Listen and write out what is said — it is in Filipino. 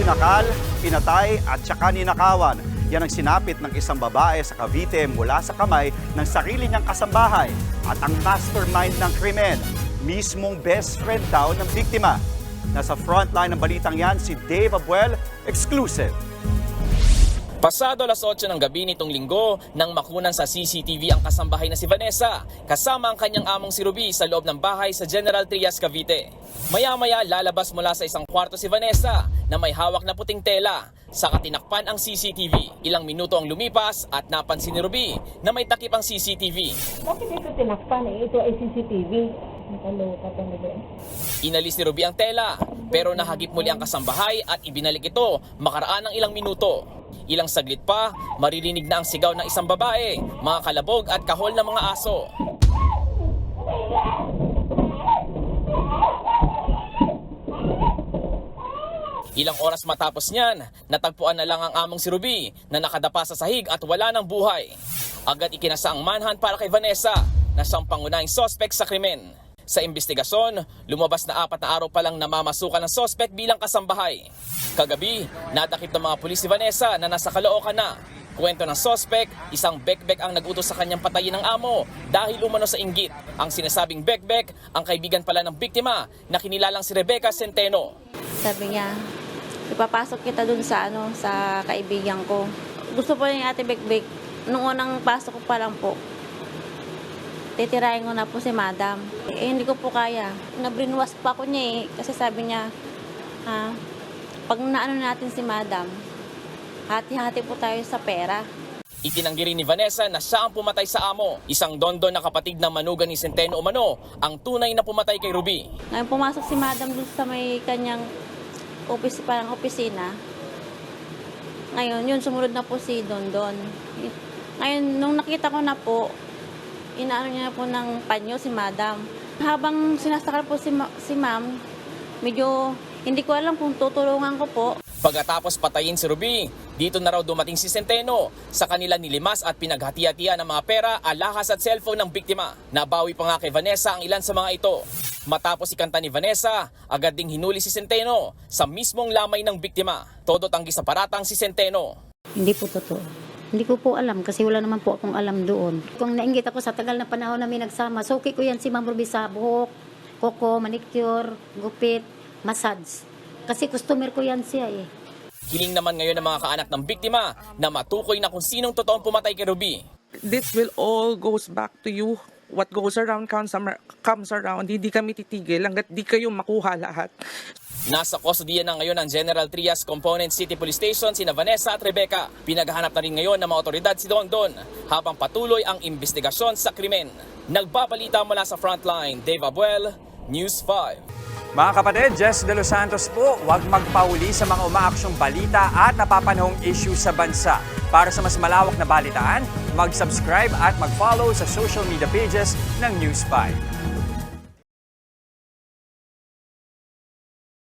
Sinakal, pinatay at saka ninakawan. Yan ang sinapit ng isang babae sa Cavite mula sa kamay ng sarili niyang kasambahay. At ang mastermind ng krimen, mismong best friend daw ng biktima. Nasa frontline ng balitang yan si Dave Abuel, exclusive. Pasado alas 8 ng gabi nitong linggo nang makunan sa CCTV ang kasambahay na si Vanessa kasama ang kanyang among si Ruby sa loob ng bahay sa General Trias, Cavite. Maya-maya lalabas mula sa isang kwarto si Vanessa na may hawak na puting tela. Saka tinakpan ang CCTV. Ilang minuto ang lumipas at napansin ni Ruby na may takip ang CCTV. Bakit ito tinakpan Ito ay CCTV. Nakaloka talaga. Inalis ni Ruby ang tela pero nahagip muli ang kasambahay at ibinalik ito makaraan ng ilang minuto. Ilang saglit pa, maririnig na ang sigaw ng isang babae, mga kalabog at kahol ng mga aso. Ilang oras matapos niyan, natagpuan na lang ang among si Ruby na nakadapa sa sahig at wala ng buhay. Agad ikinasa ang manhunt para kay Vanessa na siyang pangunahing suspect sa krimen. Sa investigasyon, lumabas na 4 na araw pa lang namamasukan ng suspect bilang kasambahay. Kagabi, natakip ng mga pulis si Vanessa na nasa Caloocan na. Kwento ng suspect, isang bekbek ang nag-utos sa kanyang patayin ng amo dahil umano sa inggit. Ang sinasabing bekbek, ang kaibigan pala ng biktima na kinilalang si Rebecca Centeno. Sabi niya, ipapasok kita dun sa sa kaibigan ko. Gusto po niya ate bekbek. Nung unang pasok ko pa lang po, titirahin ko na po si madam. Hindi ko po kaya. Nabrinwas pa ko niya kasi sabi niya, pag naano natin si madam, hati-hati po tayo sa pera. Itinanggi rin ni Vanessa na siya ang pumatay sa amo. Isang dondon na kapatid ng manugang ni Centeno umano, ang tunay na pumatay kay Ruby. Ngayon pumasok si madam dun sa may kanyang parang opisina. Ngayon, yun, sumunod na po si Dondon. Ngayon, nung nakita ko na po, inaano niya po ng panyo si madam. Habang sinasakal po si ma'am, medyo hindi ko alam kung tutulungan ko po. Pagkatapos patayin si Ruby, dito na raw dumating si Centeno. Sa kanila nilimas at pinaghati-hatian ng mga pera, alahas at cellphone ng biktima. Nabawi pa nga kay Vanessa ang ilan sa mga ito. Matapos ikanta ni Vanessa, agad ding hinuli si Centeno sa mismong lamay ng biktima. Todo tanggi sa paratang si Centeno. Hindi po totoo. Hindi ko po alam kasi wala naman po akong alam doon. Kung nainggit ako sa tagal na panahon namin nagsama, suki ko yan si Ma'am Ruby sa buhok, koko, manicure, gupit, massage. Kasi customer ko yan siya Hiling naman ngayon ng mga kaanak ng biktima na matukoy na kung sinong totoong pumatay kay Ruby. This will all goes back to you. What goes around comes around. Hindi kami titigil hanggat di kayo makuha lahat. Nasa kustodiya na ngayon ng General Trias Component City Police Station sina Vanessa at Rebecca. Pinaghahanap na rin ngayon ng mga otoridad si Dondon habang patuloy ang investigasyon sa krimen. Nagbabalita mula sa Frontline, Dave Abuel, News 5. Mga kapatid, Jess De Los Santos po, huwag magpauli sa mga umaaksyong balita at napapanahong issue sa bansa. Para sa mas malawak na balitaan, mag-subscribe at mag-follow sa social media pages ng News 5.